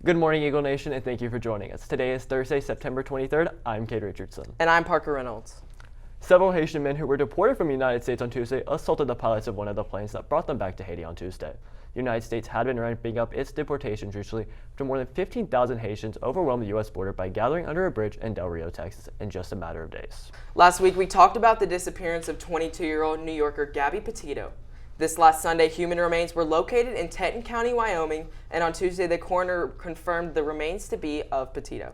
Good morning, Eagle Nation, and thank you for joining us. Today is Thursday, September 23rd. I'm Cade Richardson. And I'm Parker Reynolds. Several Haitian men who were deported from the United States on Tuesday assaulted the pilots of one of the planes that brought them back to Haiti on Tuesday. The United States had been ramping up its deportations recently after more than 15,000 Haitians overwhelmed the U.S. border by gathering under a bridge in Del Rio, Texas, in just a matter of days. Last week, we talked about the disappearance of 22-year-old New Yorker Gabby Petito. This last Sunday, human remains were located in Teton County, Wyoming, and on Tuesday, the coroner confirmed the remains to be of Petito.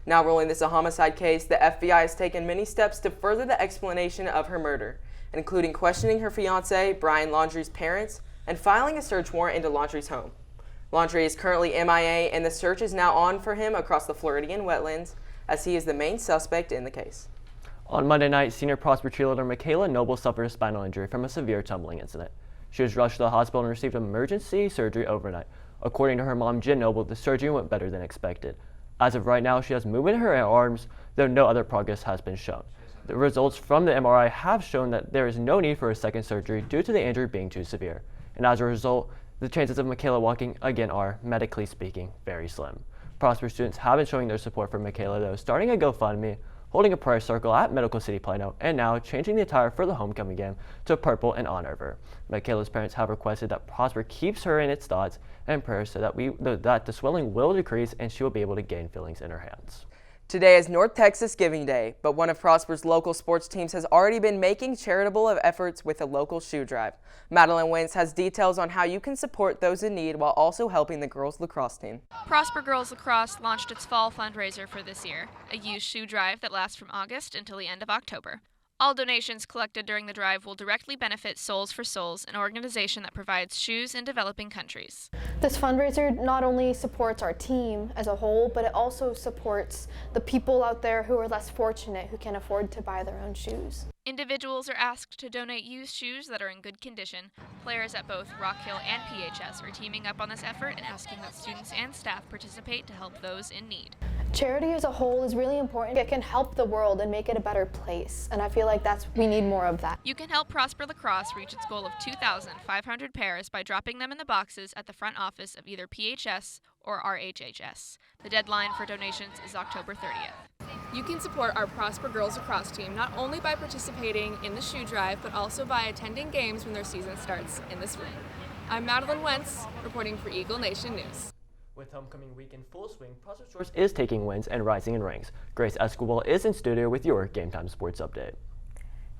Now ruling this a homicide case, the FBI has taken many steps to further the explanation of her murder, including questioning her fiancé, Brian Laundrie's parents, and filing a search warrant into Laundrie's home. Laundrie is currently MIA, and the search is now on for him across the Floridian wetlands, as he is the main suspect in the case. On Monday night, senior Prosper cheerleader Michaela Noble suffered a spinal injury from a severe tumbling incident. She was rushed to the hospital and received emergency surgery overnight. According to her mom, Jen Noble, the surgery went better than expected. As of right now, she has movement in her arms, though no other progress has been shown. The results from the MRI have shown that there is no need for a second surgery due to the injury being too severe. And as a result, the chances of Michaela walking again are, medically speaking, very slim. Prosper students have been showing their support for Michaela, though, starting a GoFundMe, holding a prayer circle at Medical City Plano, and now changing the attire for the homecoming game to purple in honor of her. Michaela's parents have requested that Prosper keeps her in its thoughts and prayers so that the swelling will decrease and she will be able to gain feelings in her hands. Today is North Texas Giving Day, but one of Prosper's local sports teams has already been making charitable efforts with a local shoe drive. Madeline Wentz has details on how you can support those in need while also helping the girls lacrosse team. Prosper Girls Lacrosse launched its fall fundraiser for this year, a used shoe drive that lasts from August until the end of October. All donations collected during the drive will directly benefit Souls for Souls, an organization that provides shoes in developing countries. This fundraiser not only supports our team as a whole, but it also supports the people out there who are less fortunate, who can afford to buy their own shoes. Individuals are asked to donate used shoes that are in good condition. Players at both Rock Hill and PHS are teaming up on this effort and asking that students and staff participate to help those in need. Charity as a whole is really important. It can help the world and make it a better place, and I feel like we need more of that. You can help Prosper Lacrosse reach its goal of 2,500 pairs by dropping them in the boxes at the front office of either PHS or RHHS. The deadline for donations is October 30th. You can support our Prosper Girls Lacrosse team not only by participating in the shoe drive, but also by attending games when their season starts in the spring. I'm Madeline Wentz, reporting for Eagle Nation News. With homecoming week in full swing, Prosper Source is taking wins and rising in ranks. Grace Escobar is in studio with your Game Time Sports Update.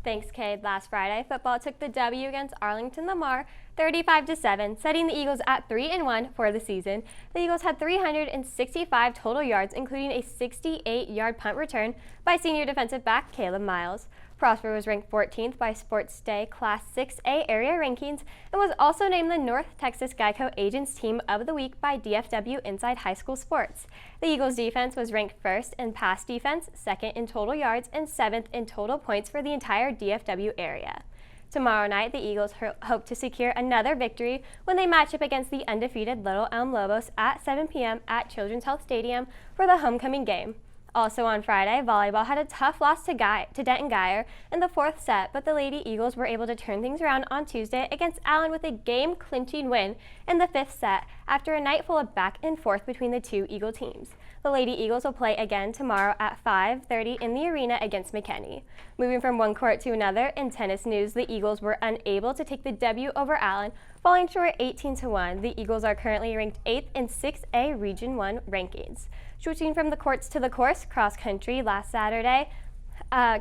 Thanks, Cade. Last Friday, football took the W against Arlington Lamar 35-7, setting the Eagles at 3-1 for the season. The Eagles had 365 total yards, including a 68-yard punt return by senior defensive back Caleb Miles. Prosper was ranked 14th by Sports Day Class 6A area rankings and was also named the North Texas Geico Agents Team of the Week by DFW Inside High School Sports. The Eagles defense was ranked first in pass defense, second in total yards, and seventh in total points for the entire DFW area. Tomorrow night, the Eagles hope to secure another victory when they match up against the undefeated Little Elm Lobos at 7 p.m. at Children's Health Stadium for the homecoming game. Also on Friday, volleyball had a tough loss to Denton Guyer in the fourth set, but the Lady Eagles were able to turn things around on Tuesday against Allen with a game-clinching win in the fifth set after a night full of back and forth between the two Eagle teams. The Lady Eagles will play again tomorrow at 5:30 in the arena against McKinney. Moving from one court to another, in tennis news, the Eagles were unable to take the W over Allen, falling short 18-1. The Eagles are currently ranked 8th in 6A Region 1 rankings. Switching from the courts to the course, cross country last Saturday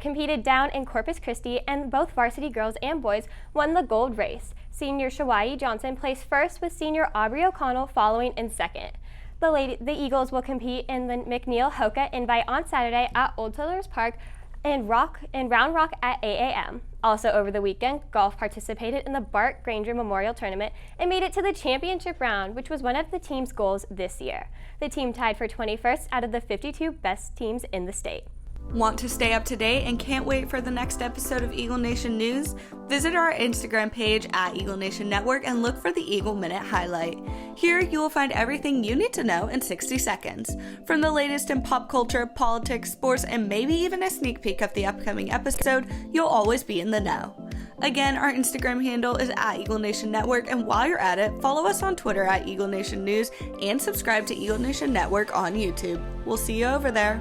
competed down in Corpus Christi, and both varsity girls and boys won the gold race. Senior Shawai Johnson placed first, with senior Aubrey O'Connell following in second. The Eagles will compete in the McNeil Hoka Invite on Saturday at Old Settlers Park and Round Rock at 8 a.m. Also over the weekend, golf participated in the Bart Granger Memorial Tournament and made it to the championship round, which was one of the team's goals this year. The team tied for 21st out of the 52 best teams in the state. Want to stay up to date and can't wait for the next episode of Eagle Nation News? Visit our Instagram page at Eagle Nation Network and look for the Eagle Minute highlight. Here you will find everything you need to know in 60 seconds. From the latest in pop culture, politics, sports, and maybe even a sneak peek of the upcoming episode, you'll always be in the know. Again, our Instagram handle is @EagleNationNetwork, and while you're at it, follow us on Twitter @EagleNationNews and subscribe to Eagle Nation Network on YouTube. We'll see you over there.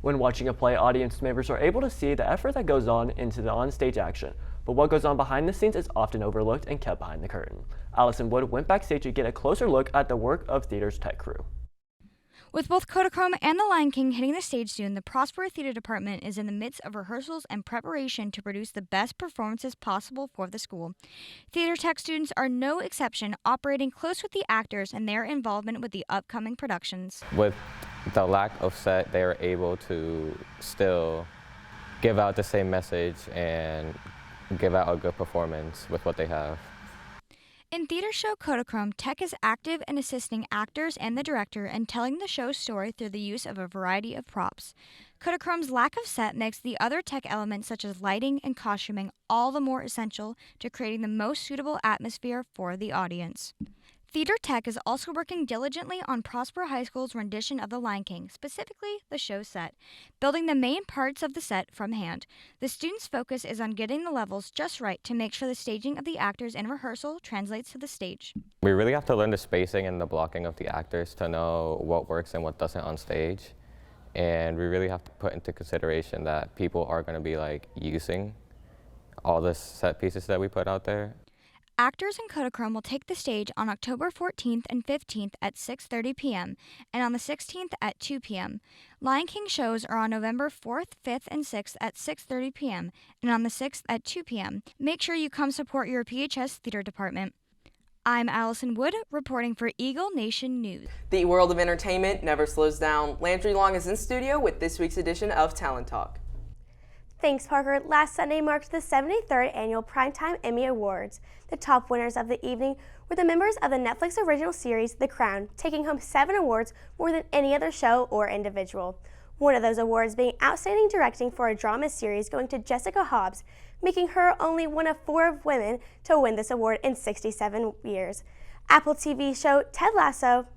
When watching a play, audience members are able to see the effort that goes on into the on-stage action, but what goes on behind the scenes is often overlooked and kept behind the curtain. Allison Wood went backstage to get a closer look at the work of theater's tech crew. With both Kodachrome and The Lion King hitting the stage soon, the Prospero Theater Department is in the midst of rehearsals and preparation to produce the best performances possible for the school. Theater tech students are no exception, operating close with the actors and their involvement with the upcoming productions. With the lack of set, they are able to still give out the same message and give out a good performance with what they have. In theater show Kodachrome, tech is active in assisting actors and the director in telling the show's story through the use of a variety of props. Kodachrome's lack of set makes the other tech elements such as lighting and costuming all the more essential to creating the most suitable atmosphere for the audience. Theater tech is also working diligently on Prospero High School's rendition of The Lion King, specifically the show set, building the main parts of the set from hand. The students' focus is on getting the levels just right to make sure the staging of the actors in rehearsal translates to the stage. We really have to learn the spacing and the blocking of the actors to know what works and what doesn't on stage. And we really have to put into consideration that people are going to be using all the set pieces that we put out there. Actors in Kodachrome will take the stage on October 14th and 15th at 6:30 p.m. and on the 16th at 2 p.m. Lion King shows are on November 4th, 5th, and 6th at 6:30 p.m. and on the 6th at 2 p.m. Make sure you come support your PHS theater department. I'm Allison Wood, reporting for Eagle Nation News. The world of entertainment never slows down. Landry Long is in studio with this week's edition of Talent Talk. Thanks, Parker. Last Sunday marked the 73rd Annual Primetime Emmy Awards. The top winners of the evening were the members of the Netflix original series The Crown, taking home 7 awards, more than any other show or individual. One of those awards being Outstanding Directing for a Drama Series, going to Jessica Hobbs, making her only one of 4 women to win this award in 67 years. Apple TV show Ted Lasso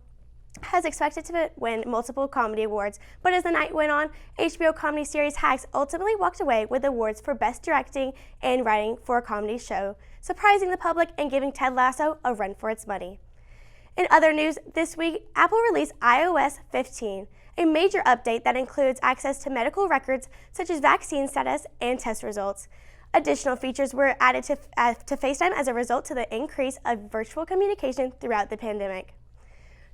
has expected to win multiple comedy awards, but as the night went on, HBO comedy series Hacks ultimately walked away with awards for Best Directing and Writing for a Comedy Show, surprising the public and giving Ted Lasso a run for its money. In other news, this week, Apple released iOS 15, a major update that includes access to medical records such as vaccine status and test results. Additional features were added to FaceTime as a result to the increase of virtual communication throughout the pandemic.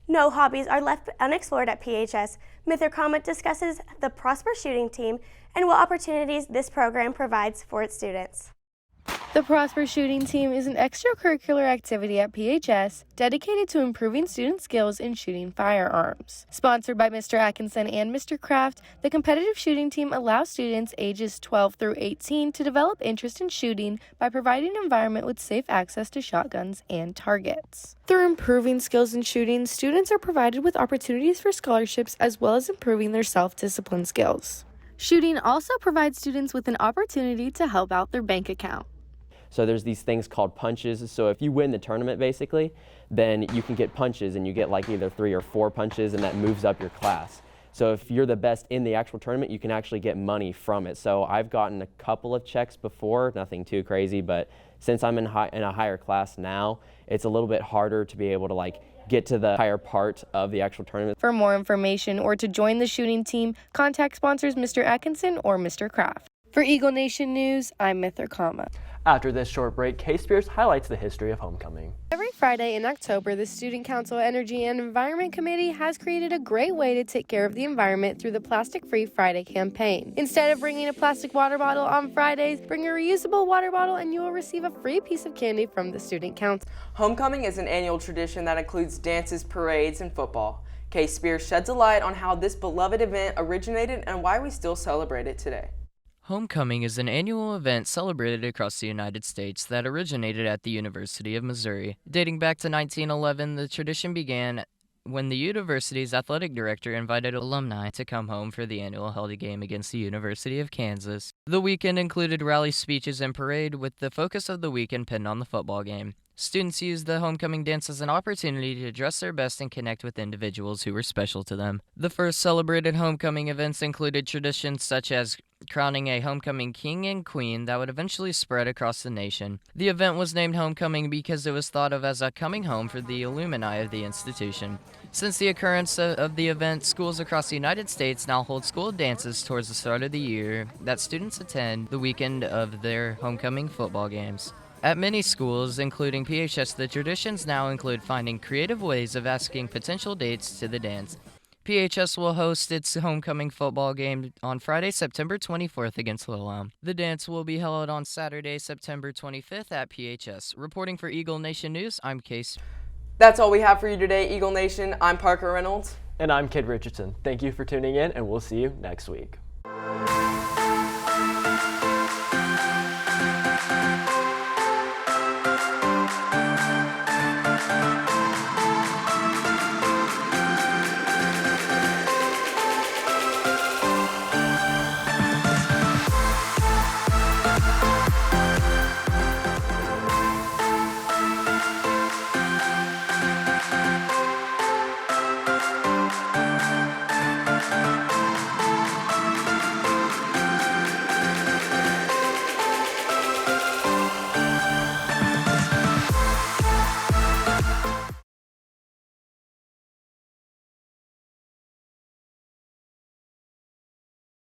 No hobbies are left unexplored at PHS. Mr. Kama discusses the Prosper Shooting Team and what opportunities this program provides for its students. The Prosper Shooting Team is an extracurricular activity at PHS dedicated to improving student skills in shooting firearms. Sponsored by Mr. Atkinson and Mr. Kraft, the competitive shooting team allows students ages 12 through 18 to develop interest in shooting by providing an environment with safe access to shotguns and targets. Through improving skills in shooting, students are provided with opportunities for scholarships as well as improving their self-discipline skills. Shooting also provides students with an opportunity to help out their bank account. So there's these things called punches. So if you win the tournament, basically, then you can get punches, and you get either 3 or 4 punches, and that moves up your class. So if you're the best in the actual tournament, you can actually get money from it. So I've gotten a couple of checks before, nothing too crazy, but since I'm in a higher class now, it's a little bit harder to be able to get to the higher part of the actual tournament. For more information or to join the shooting team, contact sponsors Mr. Atkinson or Mr. Kraft. For Eagle Nation News, I'm Mithra Kama. After this short break, Kay Spears highlights the history of homecoming. Every Friday in October, the Student Council Energy and Environment Committee has created a great way to take care of the environment through the Plastic Free Friday campaign. Instead of bringing a plastic water bottle on Fridays, bring a reusable water bottle and you will receive a free piece of candy from the Student Council. Homecoming is an annual tradition that includes dances, parades, and football. Kay Spears sheds a light on how this beloved event originated and why we still celebrate it today. Homecoming is an annual event celebrated across the United States that originated at the University of Missouri. Dating back to 1911, the tradition began when the university's athletic director invited alumni to come home for the annual holiday game against the University of Kansas. The weekend included rally speeches and parade, with the focus of the weekend pinned on the football game. Students used the homecoming dance as an opportunity to dress their best and connect with individuals who were special to them. The first celebrated homecoming events included traditions such as crowning a homecoming king and queen that would eventually spread across the nation. The event was named homecoming because it was thought of as a coming home for the alumni of the institution. Since the occurrence of the event, schools across the United States now hold school dances towards the start of the year that students attend the weekend of their homecoming football games. At many schools, including PHS, the traditions now include finding creative ways of asking potential dates to the dance. PHS will host its homecoming football game on Friday, September 24th against Little Elm. The dance will be held on Saturday, September 25th at PHS. Reporting for Eagle Nation News, I'm Case. That's all we have for you today, Eagle Nation. I'm Parker Reynolds. And I'm Kid Richardson. Thank you for tuning in, and we'll see you next week.